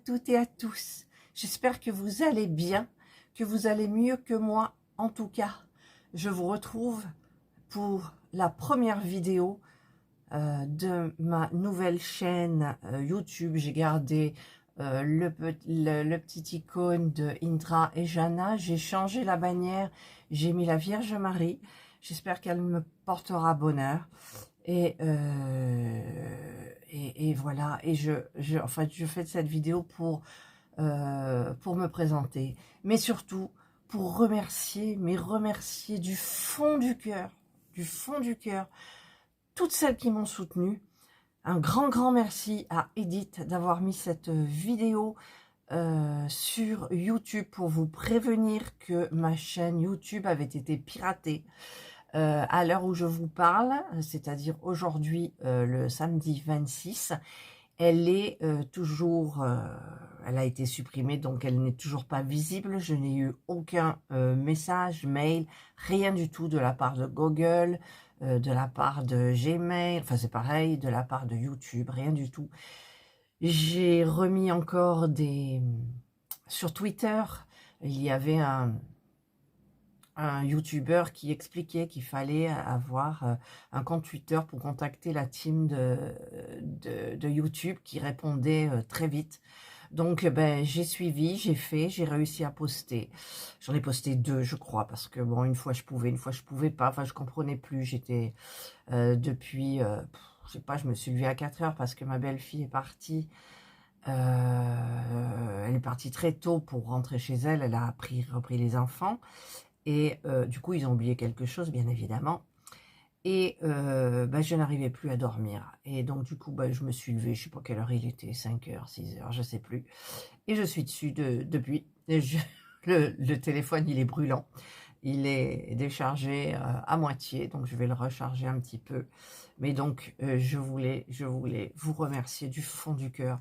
toutes et à tous. J'espère que vous allez bien, que vous allez mieux que moi. En tout cas, je vous retrouve pour la première vidéo de ma nouvelle chaîne YouTube. J'ai gardé le petit icône de Indra et Jana. J'ai changé la bannière, j'ai mis la Vierge Marie. J'espère qu'elle me portera bonheur. Et voilà. Et en fait, je fais cette vidéo pour me présenter, mais surtout pour remercier du fond du cœur, toutes celles qui m'ont soutenue. Un grand merci à Edith d'avoir mis cette vidéo sur YouTube pour vous prévenir que ma chaîne YouTube avait été piratée. À l'heure où je vous parle, c'est-à-dire aujourd'hui, le samedi 26, elle est toujours, elle a été supprimée, donc elle n'est toujours pas visible. Je n'ai eu aucun message, mail, rien du tout de la part de Google, de la part de Gmail, enfin c'est pareil, de la part de YouTube, rien du tout. J'ai remis encore sur Twitter, il y avait un YouTuber qui expliquait qu'il fallait avoir un compte Twitter pour contacter la team de YouTube qui répondait très vite. Donc j'ai suivi, j'ai fait, j'ai réussi à poster. J'en ai posté 2 je crois, parce que bon, une fois je pouvais pas, enfin je comprenais plus. J'étais depuis, je sais pas, je me suis levée à 4 heures parce que ma belle-fille est partie. Elle est partie très tôt pour rentrer chez elle, elle a repris les enfants. Et du coup, ils ont oublié quelque chose, bien évidemment. Et je n'arrivais plus à dormir. Et donc, du coup, je me suis levée, je ne sais pas quelle heure il était, 5 heures, 6 heures, je ne sais plus. Et je suis dessus depuis. Le téléphone, il est brûlant. Il est déchargé à moitié, donc je vais le recharger un petit peu. Mais donc, je voulais vous remercier du fond du cœur.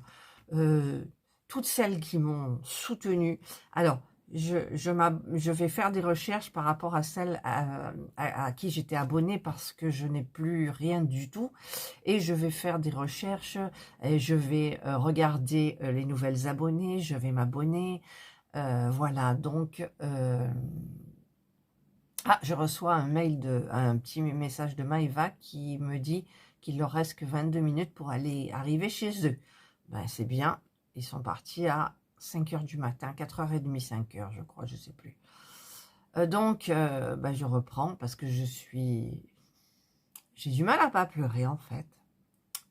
Toutes celles qui m'ont soutenue. Alors, je vais faire des recherches par rapport à celles à qui j'étais abonnée, parce que je n'ai plus rien du tout. Et je vais faire des recherches, et je vais regarder les nouvelles abonnées, je vais m'abonner. Voilà, donc... je reçois un petit message de Maëva qui me dit qu'il leur reste que 22 minutes pour arriver chez eux. C'est bien, ils sont partis à 5 heures du matin, 4h30, 5 heures, je crois, je sais plus. Donc, je reprends parce que j'ai du mal à pas pleurer en fait.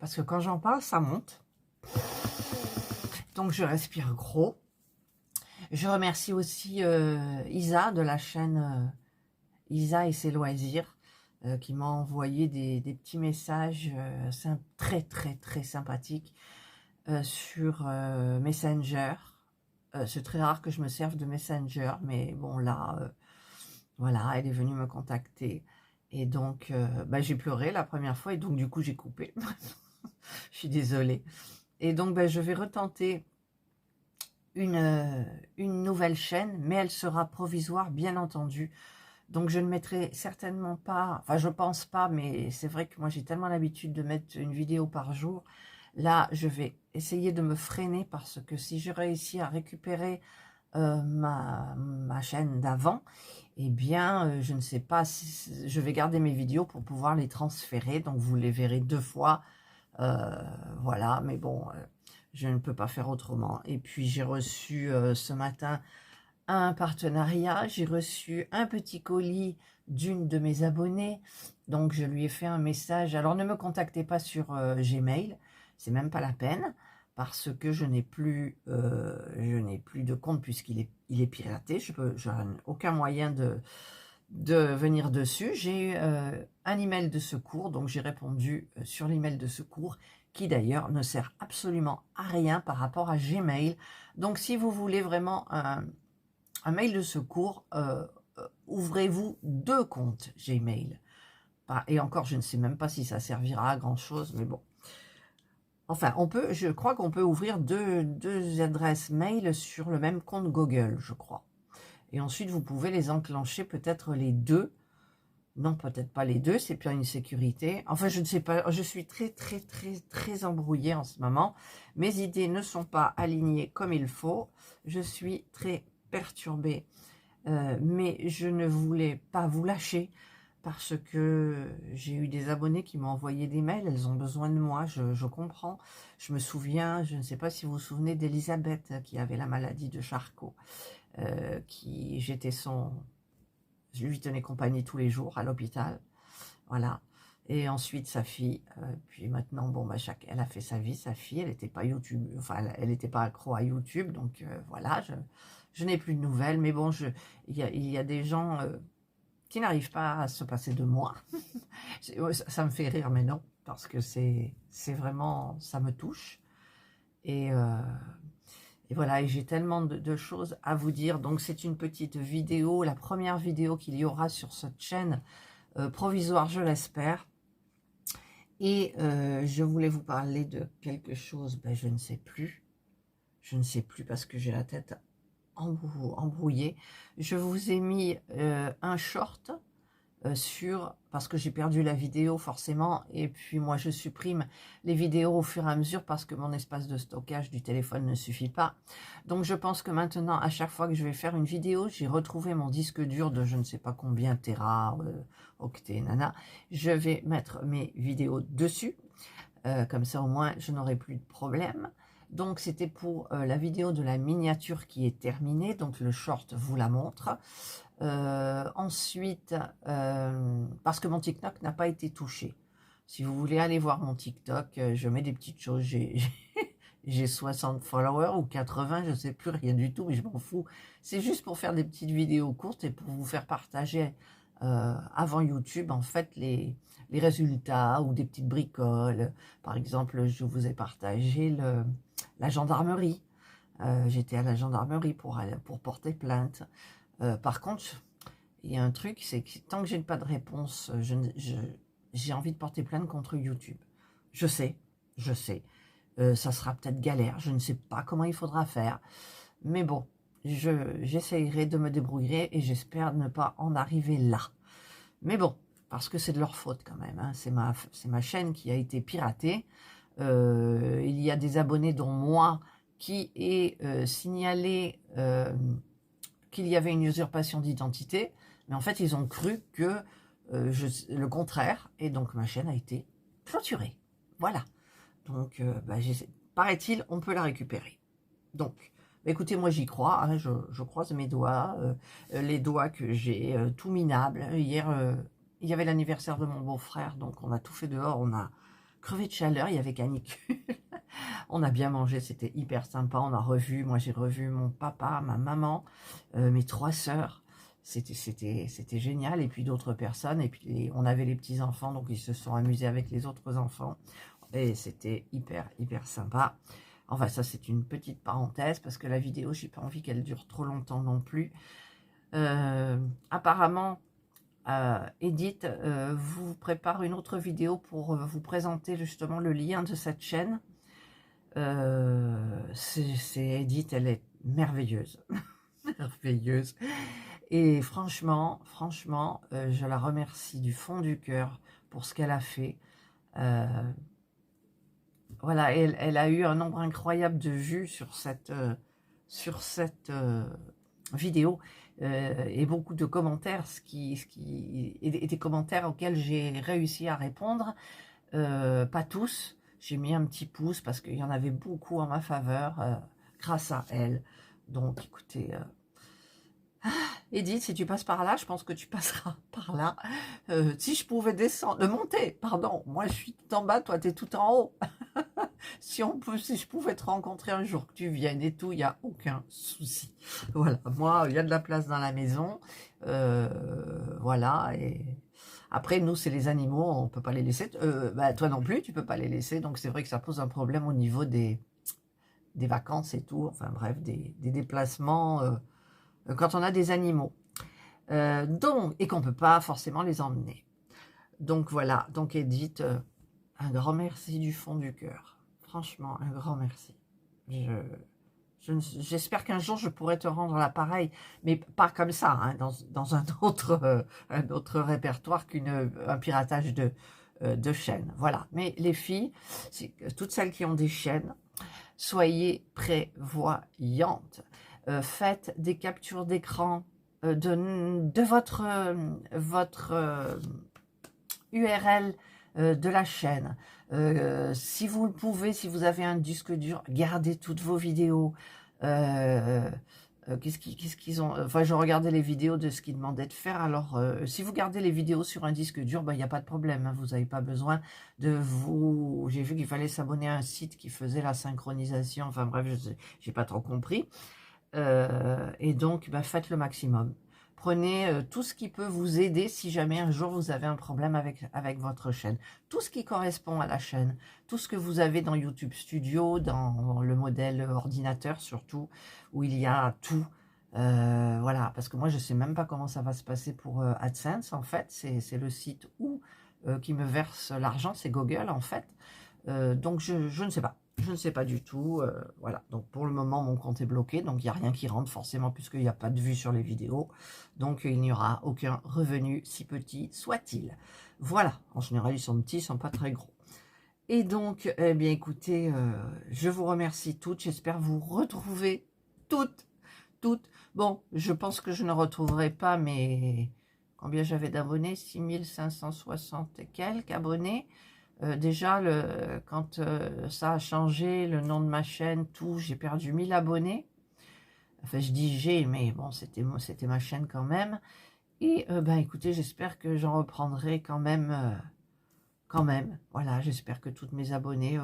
Parce que quand j'en parle, ça monte. Donc, je respire gros. Je remercie aussi Isa de la chaîne Isa et ses loisirs, qui m'a envoyé des petits messages très sympathiques sur Messenger. C'est très rare que je me serve de Messenger, mais bon là, voilà, elle est venue me contacter. Et donc, j'ai pleuré la première fois, et donc du coup j'ai coupé. Je suis désolée. Et donc, je vais retenter une nouvelle chaîne, mais elle sera provisoire, bien entendu. Donc, je ne mettrai certainement pas, enfin, je pense pas, mais c'est vrai que moi, j'ai tellement l'habitude de mettre une vidéo par jour. Là, je vais essayer de me freiner, parce que si je réussis à récupérer ma chaîne d'avant, eh bien, je ne sais pas si je vais garder mes vidéos pour pouvoir les transférer. Donc, vous les verrez 2 fois. Voilà, mais bon, je ne peux pas faire autrement. Et puis, j'ai reçu ce matin un partenariat. J'ai reçu un petit colis d'une de mes abonnées. Donc, je lui ai fait un message. Alors, ne me contactez pas sur Gmail. C'est même pas la peine, parce que je n'ai plus de compte, puisqu'il est piraté. Je n'ai aucun moyen de venir dessus. J'ai eu un email de secours, donc j'ai répondu sur l'email de secours, qui d'ailleurs ne sert absolument à rien par rapport à Gmail. Donc, si vous voulez vraiment un mail de secours, ouvrez-vous 2 comptes Gmail. Et encore, je ne sais même pas si ça servira à grand chose, mais bon. Enfin, je crois qu'on peut ouvrir deux adresses mail sur le même compte Google, je crois. Et ensuite, vous pouvez les enclencher, peut-être les 2, Non, peut-être pas les deux, c'est bien une sécurité. Enfin, je ne sais pas, je suis très embrouillée en ce moment. Mes idées ne sont pas alignées comme il faut. Je suis très perturbée, mais je ne voulais pas vous lâcher parce que j'ai eu des abonnés qui m'ont envoyé des mails, elles ont besoin de moi, je comprends. Je me souviens, je ne sais pas si vous vous souvenez d'Elisabeth qui avait la maladie de Charcot, j'étais je lui tenais compagnie tous les jours à l'hôpital, voilà. Et ensuite sa fille, puis maintenant, bon, bah, elle a fait sa vie, sa fille, elle n'était pas YouTube, enfin, elle n'était pas accro à YouTube, donc voilà, je n'ai plus de nouvelles, mais bon, il y a des gens qui n'arrivent pas à se passer de moi. Ça me fait rire, mais non, parce que c'est vraiment, ça me touche. Et, euh, et voilà, et j'ai tellement de choses à vous dire. Donc c'est une petite vidéo, la première vidéo qu'il y aura sur cette chaîne, provisoire, je l'espère. Et je voulais vous parler de quelque chose, ben, je ne sais plus. Je ne sais plus parce que j'ai la tête embrouillée. Je vous ai mis un short parce que j'ai perdu la vidéo forcément, et puis moi je supprime les vidéos au fur et à mesure parce que mon espace de stockage du téléphone ne suffit pas. Donc je pense que maintenant, à chaque fois que je vais faire une vidéo, j'ai retrouvé mon disque dur de je ne sais pas combien téra, octets, nana. Je vais mettre mes vidéos dessus, comme ça au moins je n'aurai plus de problème. Donc c'était pour la vidéo de la miniature qui est terminée, donc le short vous la montre. Ensuite, parce que mon TikTok n'a pas été touché. Si vous voulez aller voir mon TikTok, je mets des petites choses. J'ai 60 followers ou 80, je ne sais plus, rien du tout, mais je m'en fous. C'est juste pour faire des petites vidéos courtes et pour vous faire partager avant YouTube, en fait, les résultats ou des petites bricoles. Par exemple, je vous ai partagé la gendarmerie. J'étais à la gendarmerie pour porter plainte. Par contre, il y a un truc, c'est que tant que je n'ai pas de réponse, j'ai envie de porter plainte contre YouTube. Je sais. Ça sera peut-être galère, je ne sais pas comment il faudra faire. Mais bon, j'essayerai de me débrouiller et j'espère ne pas en arriver là. Mais bon, parce que c'est de leur faute quand même, hein. C'est ma chaîne qui a été piratée. Il y a des abonnés dont moi qui ai signalé qu'il y avait une usurpation d'identité, mais en fait ils ont cru que le contraire, et donc ma chaîne a été clôturée. Voilà. Donc bah, paraît-il, on peut la récupérer. Donc, bah, écoutez, moi j'y crois, hein, je croise mes doigts, les doigts que j'ai tout minables. Hier, il y avait l'anniversaire de mon beau-frère, donc on a tout fait dehors, on a crevé de chaleur, il y avait canicule. On a bien mangé, c'était hyper sympa. Moi j'ai revu mon papa, ma maman, mes 3 sœurs. C'était génial. Et puis d'autres personnes. Et puis on avait les petits-enfants, donc ils se sont amusés avec les autres enfants. Et c'était hyper sympa. Enfin, ça c'est une petite parenthèse parce que la vidéo, j'ai pas envie qu'elle dure trop longtemps non plus. Apparemment, Edith vous prépare une autre vidéo pour vous présenter justement le lien de cette chaîne. C'est Edith, elle est merveilleuse. Merveilleuse. Et franchement, je la remercie du fond du cœur pour ce qu'elle a fait. Voilà, elle a eu un nombre incroyable de vues sur cette vidéo et beaucoup de commentaires, et des commentaires auxquels j'ai réussi à répondre. Pas tous. J'ai mis un petit pouce parce qu'il y en avait beaucoup en ma faveur grâce à elle. Donc écoutez, Edith, si tu passes par là, je pense que tu passeras par là. Si je pouvais monter, pardon, moi je suis tout en bas, toi tu es tout en haut. Si je pouvais te rencontrer un jour, que tu viennes et tout, il n'y a aucun souci. Voilà, moi il y a de la place dans la maison. Voilà, et après nous c'est les animaux, on ne peut pas les laisser. Bah, toi non plus, tu ne peux pas les laisser, donc c'est vrai que ça pose un problème au niveau des vacances et tout, enfin bref, des déplacements quand on a des animaux. Et qu'on ne peut pas forcément les emmener. Donc voilà, donc Edith, un grand merci du fond du cœur. Franchement, un grand merci. J'espère qu'un jour je pourrai te rendre l'appareil, mais pas comme ça, hein, dans un autre répertoire qu'un piratage de chaînes. Voilà. Mais les filles, toutes celles qui ont des chaînes, soyez prévoyantes. Faites des captures d'écran de votre URL de la chaîne. Si vous le pouvez, si vous avez un disque dur, gardez toutes vos vidéos. Qu'est-ce qu'ils ont? Enfin, je regardais les vidéos de ce qu'ils demandaient de faire. Alors, si vous gardez les vidéos sur un disque dur, ben, il n'y a pas de problème. Hein, vous n'avez pas besoin de vous... J'ai vu qu'il fallait s'abonner à un site qui faisait la synchronisation. Enfin bref, je n'ai pas trop compris. Et donc, ben, faites le maximum. Prenez tout ce qui peut vous aider si jamais un jour vous avez un problème avec votre chaîne. Tout ce qui correspond à la chaîne, tout ce que vous avez dans YouTube Studio, dans le modèle ordinateur surtout, où il y a tout. Voilà, parce que moi je ne sais même pas comment ça va se passer pour AdSense en fait. C'est le site qui me verse l'argent, c'est Google en fait. Donc je ne sais pas. Je ne sais pas du tout, voilà. Donc pour le moment, mon compte est bloqué, donc il n'y a rien qui rentre forcément puisqu'il n'y a pas de vue sur les vidéos. Donc il n'y aura aucun revenu, si petit soit-il. Voilà, en général ils sont petits, ils ne sont pas très gros. Et donc, eh bien écoutez, je vous remercie toutes, j'espère vous retrouver toutes. Bon, je pense que je ne retrouverai pas mes... Combien j'avais d'abonnés? 6560 et quelques abonnés. Déjà, quand ça a changé, le nom de ma chaîne, tout, j'ai perdu 1000 abonnés. Enfin, je dis j'ai, mais bon, c'était ma chaîne quand même. Et ben, écoutez, j'espère que j'en reprendrai quand même. Voilà, j'espère que toutes mes abonnés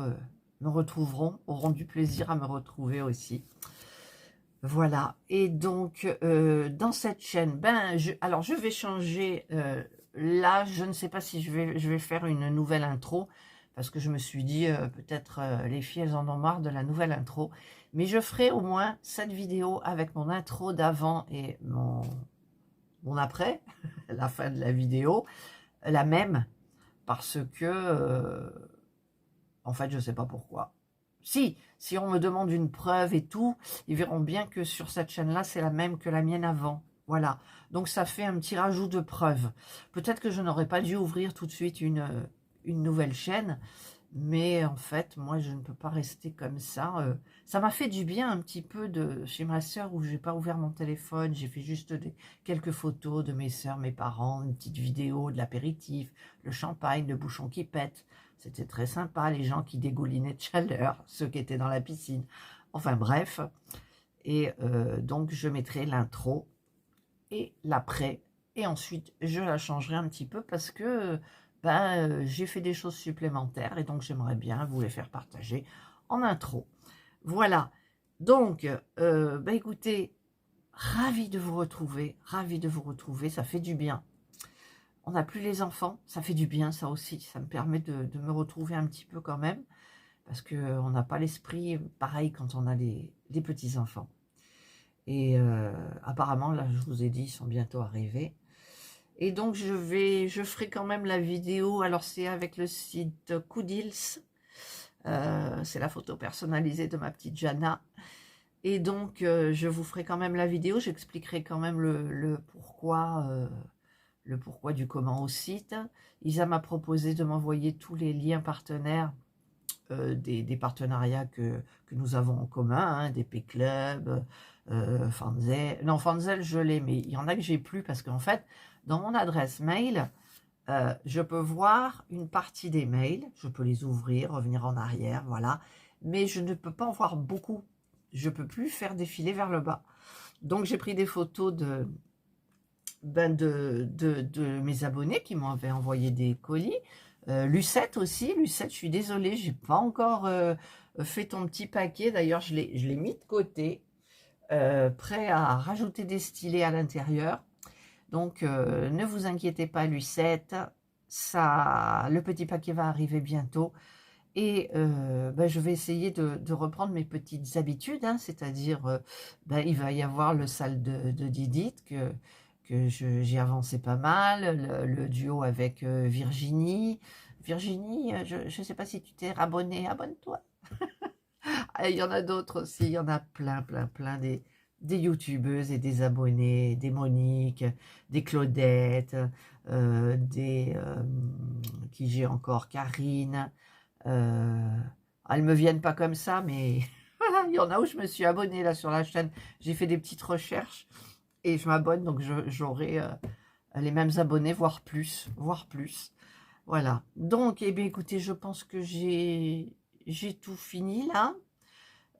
me retrouveront, auront du plaisir à me retrouver aussi. Voilà. Et donc, dans cette chaîne, ben, alors je vais changer... là, je ne sais pas si je vais faire une nouvelle intro, parce que je me suis dit, peut-être les filles, elles en ont marre de la nouvelle intro. Mais je ferai au moins cette vidéo avec mon intro d'avant et mon après, la fin de la vidéo, la même, parce que, en fait, je ne sais pas pourquoi. Si on me demande une preuve et tout, ils verront bien que sur cette chaîne-là, c'est la même que la mienne avant. Voilà, donc ça fait un petit rajout de preuves. Peut-être que je n'aurais pas dû ouvrir tout de suite une nouvelle chaîne, mais en fait, moi, je ne peux pas rester comme ça. Ça m'a fait du bien un petit peu chez ma sœur où je n'ai pas ouvert mon téléphone. J'ai fait juste quelques photos de mes sœurs, mes parents, une petite vidéo de l'apéritif, le champagne, le bouchon qui pète. C'était très sympa, les gens qui dégoulinaient de chaleur, ceux qui étaient dans la piscine. Enfin bref, et donc je mettrai l'intro et l'après, et ensuite je la changerai un petit peu parce que j'ai fait des choses supplémentaires et donc j'aimerais bien vous les faire partager en intro. Voilà, donc écoutez, ravie de vous retrouver, ça fait du bien. On n'a plus les enfants, ça fait du bien ça aussi, ça me permet de me retrouver un petit peu quand même, parce qu'on n'a pas l'esprit pareil quand on a des petits-enfants. Et apparemment, là, je vous ai dit, ils sont bientôt arrivés. Et donc, je ferai quand même la vidéo, alors c'est avec le site Coodils, c'est la photo personnalisée de ma petite Jana. Et donc, je vous ferai quand même la vidéo, j'expliquerai quand même le pourquoi du comment au site. Isa m'a proposé de m'envoyer tous les liens partenaires des partenariats que nous avons en commun, hein, des P-Club, Fanzel. Non, Fanzel, je l'ai, mais il y en a que j'ai plus parce qu'en fait, dans mon adresse mail, je peux voir une partie des mails, je peux les ouvrir, revenir en arrière, voilà, mais je ne peux pas en voir beaucoup. Je ne peux plus faire défiler vers le bas. Donc, j'ai pris des photos de mes abonnés qui m'avaient envoyé des colis. Lucette aussi, Lucette, je suis désolée, j'ai pas encore fait ton petit paquet. D'ailleurs, je l'ai mis de côté, prêt à rajouter des stylés à l'intérieur. Donc, ne vous inquiétez pas, Lucette, le petit paquet va arriver bientôt. Et je vais essayer de reprendre mes petites habitudes, hein, c'est-à-dire, il va y avoir le salle de Didit que j'ai avancé pas mal, le duo avec Virginie. Virginie, je ne sais pas si tu t'es abonnée, abonne-toi. Et il y en a d'autres aussi, il y en a plein, plein, plein des youtubeuses et des abonnés, des Monique, des Claudette, qui j'ai encore, Karine. Elles me viennent pas comme ça, mais voilà, il y en a où je me suis abonnée là sur la chaîne. J'ai fait des petites recherches et je m'abonne, donc j'aurai les mêmes abonnés, voire plus, voire plus. Voilà. Donc, eh bien, écoutez, je pense que j'ai tout fini là.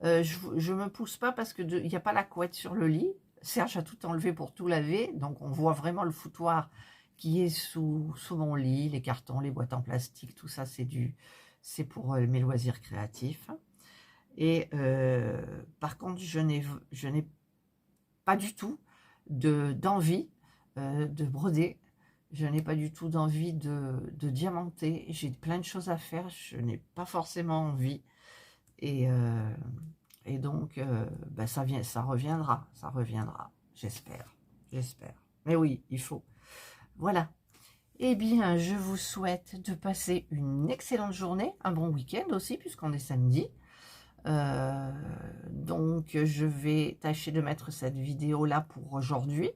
Je me pousse pas parce que il n'y a pas la couette sur le lit. Serge a tout enlevé pour tout laver, donc on voit vraiment le foutoir qui est sous mon lit, les cartons, les boîtes en plastique, tout ça c'est pour mes loisirs créatifs. Et par contre, je n'ai pas du tout d'envie de broder. Je n'ai pas du tout d'envie de diamanter. J'ai plein de choses à faire. Je n'ai pas forcément envie. Et donc, ben ça reviendra, j'espère, Mais oui, il faut. Voilà. Eh bien, je vous souhaite de passer une excellente journée, un bon week-end aussi, puisqu'on est samedi. Donc, je vais tâcher de mettre cette vidéo-là pour aujourd'hui.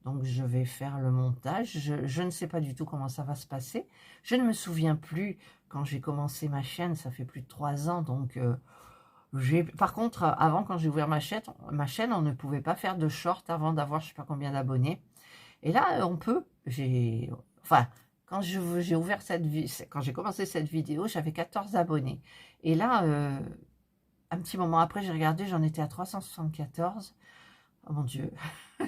Donc, je vais faire le montage. Je ne sais pas du tout comment ça va se passer. Je ne me souviens plus quand j'ai commencé ma chaîne. Ça fait plus de 3 ans, donc... par contre, avant, quand j'ai ouvert ma chaîne, on ne pouvait pas faire de short avant d'avoir je ne sais pas combien d'abonnés. Et là, on peut. Enfin, quand j'ai ouvert quand j'ai commencé cette vidéo, j'avais 14 abonnés. Et là, un petit moment après, j'ai regardé, j'en étais à 374. Oh mon Dieu,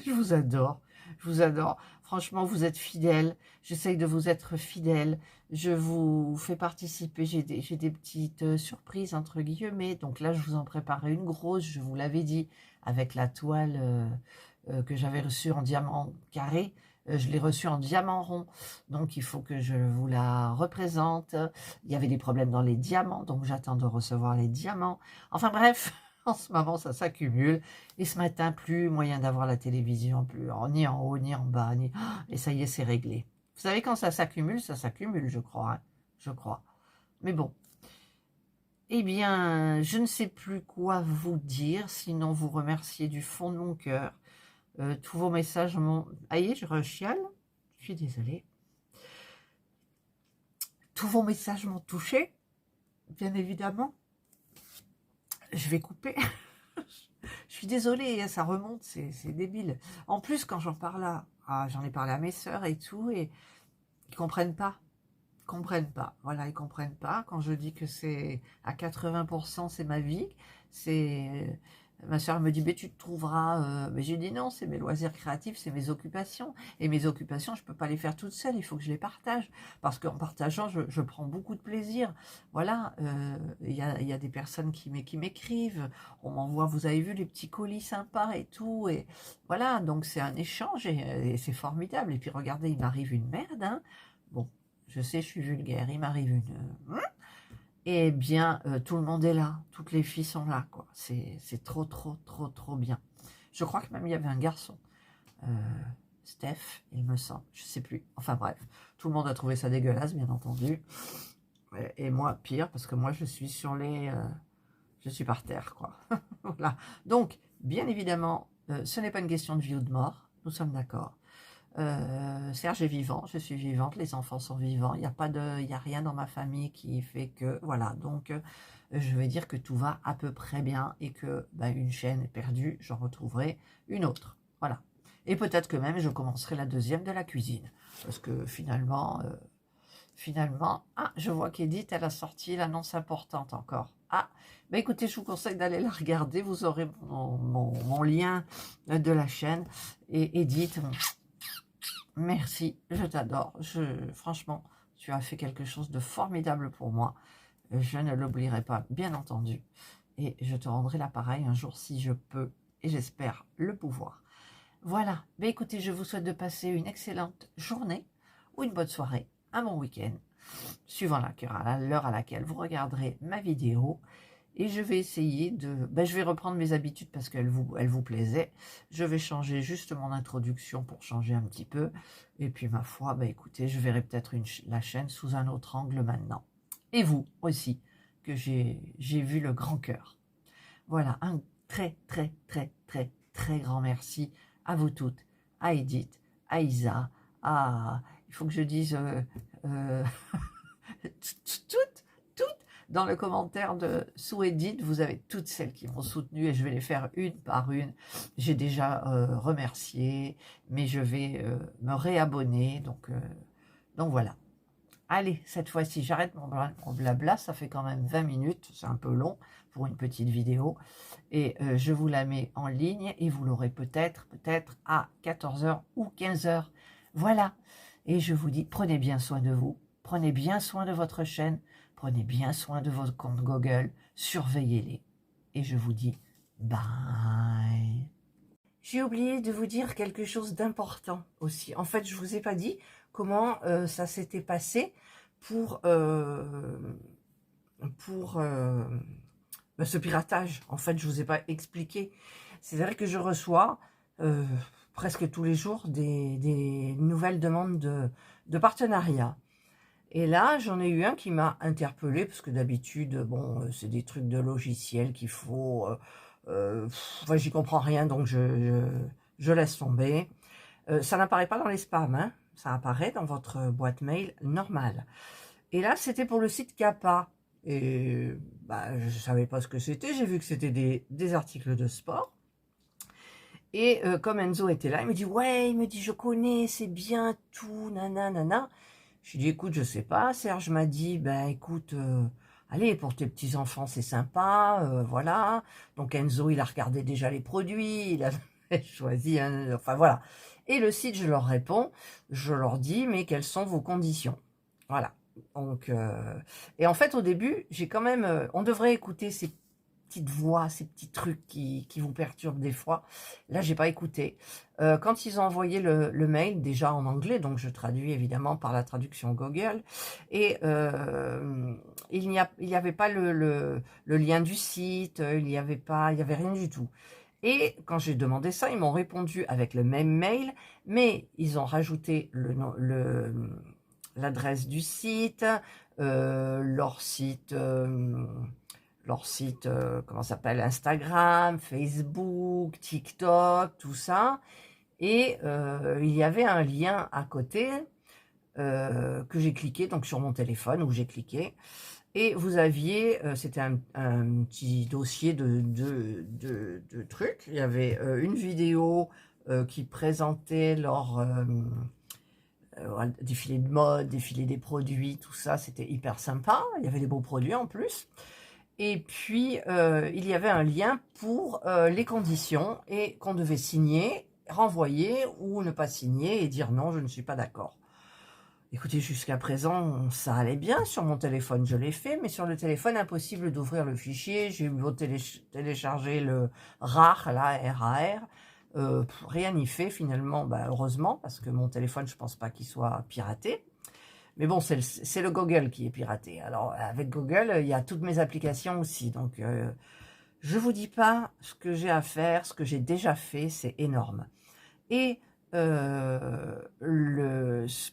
je vous adore. Je vous adore. Franchement, vous êtes fidèles. J'essaye de vous être fidèle. Je vous fais participer. J'ai des petites surprises, entre guillemets. Donc là, je vous en préparais une grosse, je vous l'avais dit, avec la toile que j'avais reçue en diamant carré. Je l'ai reçue en diamant rond. Donc, il faut que je vous la représente. Il y avait des problèmes dans les diamants. Donc, j'attends de recevoir les diamants. Enfin, bref. En ce moment, ça s'accumule. Et ce matin, plus moyen d'avoir la télévision, plus ni en haut, ni en bas. Et ça y est, c'est réglé. Vous savez, quand ça s'accumule, je crois. Hein, je crois. Mais bon. Eh bien, je ne sais plus quoi vous dire, sinon vous remercier du fond de mon cœur. Tous vos messages m'ont... Aïe, je rechiale. Je suis désolée. Tous vos messages m'ont touché, bien évidemment. Je vais couper. Je suis désolée, ça remonte, c'est débile. En plus, quand j'en parle j'en ai parlé à mes sœurs et tout, et ils comprennent pas. Ils comprennent pas. Voilà, ils comprennent pas. Quand je dis que c'est à 80%, c'est ma vie, c'est... Ma soeur me dit, mais tu te trouveras... Mais j'ai dit non, c'est mes loisirs créatifs, c'est mes occupations. Et mes occupations, je ne peux pas les faire toutes seules, il faut que je les partage. Parce qu'en partageant, je prends beaucoup de plaisir. Voilà, il y a des personnes qui m'écrivent, on m'envoie, vous avez vu, les petits colis sympas et tout. Et voilà, donc c'est un échange et c'est formidable. Et puis regardez, il m'arrive une merde. Hein. Bon, je sais, je suis vulgaire, il m'arrive une... Eh bien, tout le monde est là, toutes les filles sont là, quoi. C'est trop, trop, trop, trop bien. Je crois que même il y avait un garçon, Steph, il me semble, je sais plus. Enfin bref, tout le monde a trouvé ça dégueulasse, bien entendu. Et moi, pire, parce que moi, je suis je suis par terre, quoi. Voilà. Donc, bien évidemment, ce n'est pas une question de vie ou de mort, nous sommes d'accord. Serge est vivant, je suis vivante, les enfants sont vivants, il n'y a rien dans ma famille qui fait que, voilà, donc je vais dire que tout va à peu près bien et que une chaîne est perdue, j'en retrouverai une autre, voilà. Et peut-être que même je commencerai la deuxième de la cuisine, parce que finalement, je vois qu'Edith, elle a sorti l'annonce importante encore. Ah, écoutez, je vous conseille d'aller la regarder, vous aurez mon lien de la chaîne, et Edith... Merci, je t'adore. Franchement, tu as fait quelque chose de formidable pour moi. Je ne l'oublierai pas, bien entendu. Et je te rendrai l'appareil un jour si je peux. Et j'espère le pouvoir. Voilà. Mais écoutez, je vous souhaite de passer une excellente journée ou une bonne soirée, un bon week-end, suivant l'heure à laquelle vous regarderez ma vidéo. Et je vais essayer de... je vais reprendre mes habitudes parce qu'elles vous plaisaient. Je vais changer juste mon introduction pour changer un petit peu. Et puis, ma foi, écoutez, je verrai peut-être la chaîne sous un autre angle maintenant. Et vous aussi, que j'ai vu le grand cœur. Voilà, un très, très, très, très, très grand merci à vous toutes, à Edith, à Isa, à... Il faut que je dise... euh, toutes, toutes, dans le commentaire de sous Edith, vous avez toutes celles qui m'ont soutenu et je vais les faire une par une. J'ai déjà remercié, mais je vais me réabonner, donc voilà. Allez, cette fois-ci, j'arrête mon blabla, ça fait quand même 20 minutes, c'est un peu long pour une petite vidéo, et je vous la mets en ligne, et vous l'aurez peut-être à 14h ou 15h. Voilà, et je vous dis, prenez bien soin de vous, prenez bien soin de votre chaîne, prenez bien soin de votre compte Google, surveillez-les, et je vous dis bye. J'ai oublié de vous dire quelque chose d'important aussi. En fait, je vous ai pas dit comment ça s'était passé pour ce piratage. En fait, je vous ai pas expliqué. C'est vrai que je reçois presque tous les jours des nouvelles demandes de partenariat. Et là, j'en ai eu un qui m'a interpellée, parce que d'habitude, bon, c'est des trucs de logiciel qu'il faut... enfin, j'y comprends rien, donc je laisse tomber. Ça n'apparaît pas dans les spams, hein, ça apparaît dans votre boîte mail normale. Et là, c'était pour le site Kappa. Et bah, je ne savais pas ce que c'était, j'ai vu que c'était des articles de sport. Et comme Enzo était là, il me dit, ouais, il me dit, je connais, c'est bien, tout, nanana. Je lui ai dit, écoute, je sais pas. Serge m'a dit, ben écoute, allez, pour tes petits-enfants, c'est sympa, voilà. Donc Enzo, il a regardé déjà les produits, il a choisi, enfin voilà. Et le site, je leur réponds, je leur dis, mais quelles sont vos conditions? Voilà. Donc, et en fait, au début, j'ai quand même, on devrait écouter ces petites voix, ces petits trucs qui vous perturbent des fois. Là, j'ai pas écouté. Quand ils ont envoyé le mail, déjà en anglais, donc je traduis évidemment par la traduction Google, et il n'y avait pas le lien du site, il y avait rien du tout. Et quand j'ai demandé ça, ils m'ont répondu avec le même mail, mais ils ont rajouté l'adresse du site, leur site, comment ça s'appelle, Instagram, Facebook, TikTok, tout ça. Et il y avait un lien à côté que j'ai cliqué, donc sur mon téléphone, où j'ai cliqué. Et vous aviez, c'était un petit dossier de trucs. Il y avait une vidéo qui présentait leur défilé de mode, défilé des produits, tout ça. C'était hyper sympa. Il y avait des beaux produits en plus. Et puis, il y avait un lien pour les conditions et qu'on devait signer, renvoyer ou ne pas signer et dire non, je ne suis pas d'accord. Écoutez, jusqu'à présent, ça allait bien. Sur mon téléphone, je l'ai fait, mais sur le téléphone, impossible d'ouvrir le fichier. J'ai beau télécharger le RAR, là, RAR. Rien n'y fait finalement, bah, heureusement, parce que mon téléphone, je pense pas qu'il soit piraté. Mais bon, c'est le Google qui est piraté. Alors, avec Google, il y a toutes mes applications aussi. Donc, je vous dis pas ce que j'ai à faire, ce que j'ai déjà fait, c'est énorme. Et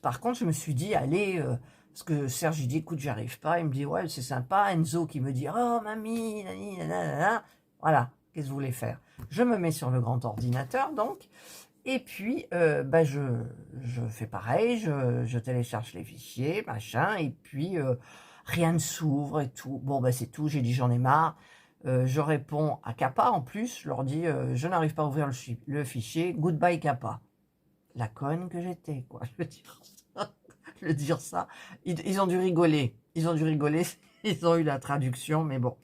par contre, je me suis dit, allez, parce que Serge, il dit, écoute, j'y arrive pas. Il me dit, ouais, c'est sympa. Enzo qui me dit, oh, mamie, nani, nanana. Voilà, qu'est-ce que vous voulez faire? Je me mets sur le grand ordinateur, donc. Et puis, bah, je fais pareil, je télécharge les fichiers, machin, et puis rien ne s'ouvre et tout. Bon, bah, c'est tout, j'ai dit j'en ai marre. Je réponds à Kappa en plus, je leur dis je n'arrive pas à ouvrir le fichier, goodbye Kappa. La conne que j'étais, quoi, je veux dire ça. Je veux dire ça. Ils ont dû rigoler, ils ont eu la traduction, mais bon.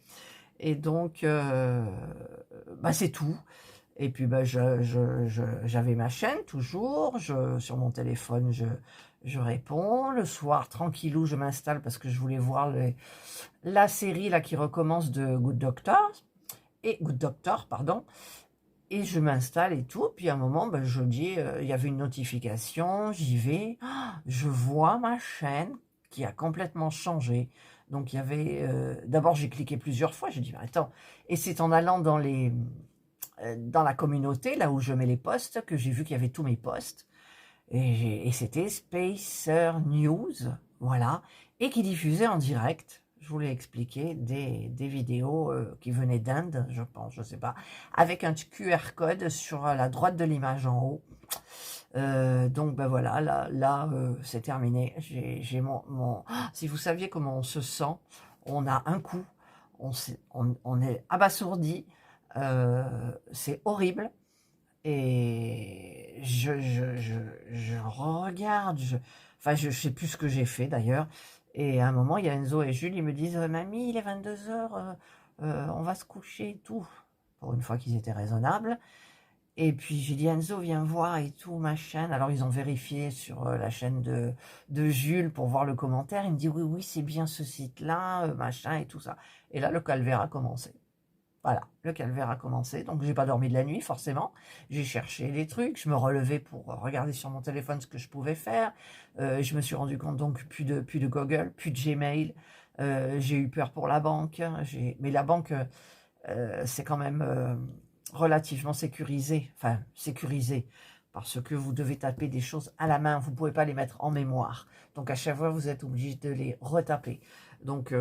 Et donc, bah, c'est tout. Et puis bah, j'avais ma chaîne toujours, sur mon téléphone je réponds, le soir tranquillou je m'installe parce que je voulais voir la série là qui recommence de Good Doctor, pardon, et je m'installe et tout, puis à un moment bah, je dis, il y avait une notification, j'y vais, je vois ma chaîne qui a complètement changé. Donc il y avait, d'abord j'ai cliqué plusieurs fois, j'ai dit mais attends, et c'est en allant dans la communauté, là où je mets les posts, que j'ai vu qu'il y avait tous mes posts. Et c'était Spacer News, voilà, et qui diffusait en direct. je vous l'ai expliqué, des vidéos qui venaient d'Inde, je pense, je sais pas, avec un QR code sur la droite de l'image en haut. Donc ben voilà, là c'est terminé. J'ai si vous saviez comment on se sent, on a un coup, on est abasourdi, c'est horrible. Et je regarde, enfin je sais plus ce que j'ai fait d'ailleurs. Et à un moment, il y a Enzo et Jules, ils me disent Mamie, il est 22h, on va se coucher et tout. Pour une fois qu'ils étaient raisonnables. Et puis j'ai dit Enzo, viens voir et tout, machin. Alors ils ont vérifié sur la chaîne de Jules pour voir le commentaire. Il me dit oui, c'est bien ce site-là, machin et tout ça. Et là, le calvaire a commencé. Voilà, le calvaire a commencé. Donc j'ai pas dormi de la nuit, forcément. J'ai cherché les trucs, je me relevais pour regarder sur mon téléphone ce que je pouvais faire. Je me suis rendu compte donc plus de Google, plus de Gmail. J'ai eu peur pour la banque. Mais la banque, c'est quand même relativement sécurisé. Enfin, sécurisé. Parce que vous devez taper des choses à la main. Vous ne pouvez pas les mettre en mémoire. Donc à chaque fois, vous êtes obligé de les retaper. Donc,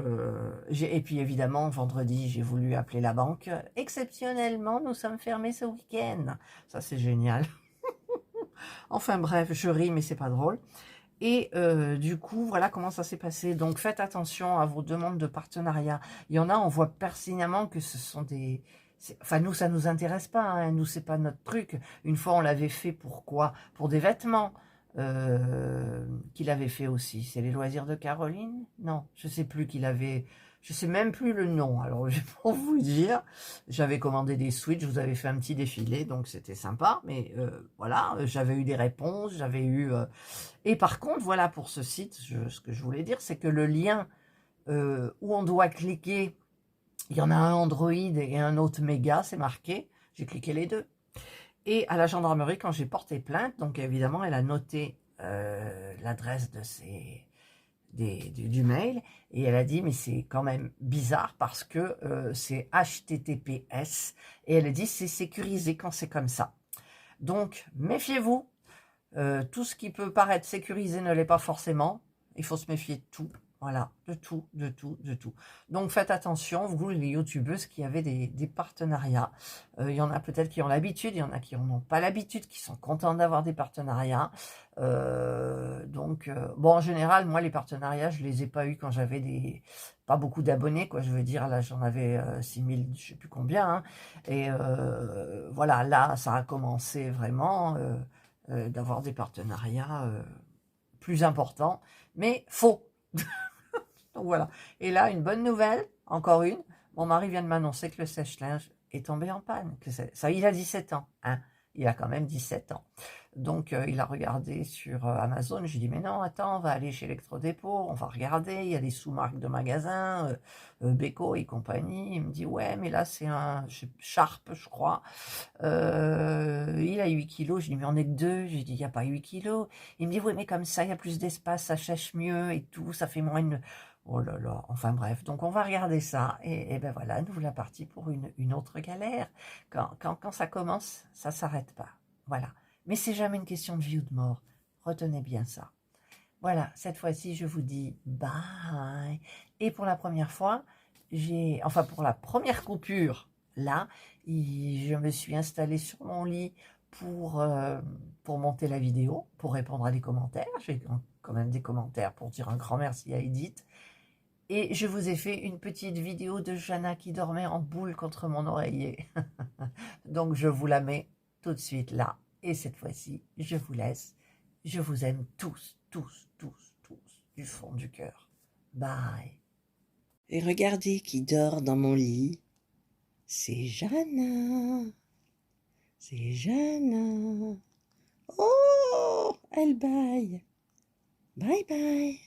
et puis évidemment, vendredi, j'ai voulu appeler la banque. Exceptionnellement, nous sommes fermés ce week-end. Ça, c'est génial. Enfin bref, je ris, mais c'est pas drôle. Et du coup, voilà comment ça s'est passé. Donc, faites attention à vos demandes de partenariat. Il y en a, on voit pertinemment que ce sont des... Enfin, nous, ça nous intéresse pas. Hein. Nous, c'est pas notre truc. Une fois, on l'avait fait pour quoi? Pour des vêtements. Qu'il avait fait aussi. C'est les loisirs de Caroline? Non, je sais plus qu'il avait... Je sais même plus le nom. Alors, je vais pour vous dire, j'avais commandé des switches, je vous avais fait un petit défilé, donc c'était sympa. Mais voilà, j'avais eu des réponses, j'avais eu... Et par contre, voilà, pour ce site, ce que je voulais dire, c'est que le lien où on doit cliquer, il y en a un Android et un autre Méga, c'est marqué. J'ai cliqué les deux. Et à la gendarmerie, quand j'ai porté plainte, donc évidemment, elle a noté l'adresse du mail, et elle a dit, mais c'est quand même bizarre parce que c'est HTTPS, et elle a dit, c'est sécurisé quand c'est comme ça. Donc, méfiez-vous, tout ce qui peut paraître sécurisé ne l'est pas forcément, il faut se méfier de tout. Voilà, de tout, de tout, de tout. Donc faites attention, vous les youtubeuses qui avez des partenariats. Il y en a peut-être qui ont l'habitude, il y en a qui n'en ont pas l'habitude, qui sont contents d'avoir des partenariats. Bon, en général, moi les partenariats, je les ai pas eu quand j'avais pas beaucoup d'abonnés, quoi. Je veux dire, là j'en avais 6000, je sais plus combien. Hein. Et voilà, là ça a commencé vraiment d'avoir des partenariats plus importants, mais faux. Donc voilà. Et là, une bonne nouvelle, encore une. Mon mari vient de m'annoncer que le sèche-linge est tombé en panne. Ça, il a 17 ans. Hein. Il a quand même 17 ans. Donc, il a regardé sur Amazon. J'ai dit, mais non, attends, on va aller chez Electrodépôt. On va regarder. Il y a des sous-marques de magasins, Beko et compagnie. Il me dit, ouais, mais là, c'est un Sharp, je crois. Il a 8 kilos. Je dis, mais on est que deux. J'ai dit, il n'y a pas 8 kilos. Il me dit, oui, mais comme ça, il y a plus d'espace, ça sèche mieux et tout. Ça fait moins une... Oh là là, enfin bref, donc on va regarder ça, et ben voilà, nous voilà partis pour une autre galère. Quand ça commence, ça s'arrête pas, voilà. Mais c'est jamais une question de vie ou de mort, retenez bien ça. Voilà, cette fois-ci, je vous dis bye. Et pour la première fois, pour la première coupure, là, je me suis installée sur mon lit pour monter la vidéo, pour répondre à des commentaires. J'ai quand même des commentaires pour dire un grand merci à Edith. Et je vous ai fait une petite vidéo de Jana qui dormait en boule contre mon oreiller. Donc je vous la mets tout de suite là. Et cette fois-ci, je vous laisse. Je vous aime tous, tous, tous, tous, du fond du cœur. Bye. Et regardez qui dort dans mon lit. C'est Jana. C'est Jana. Oh, elle baille. Bye bye.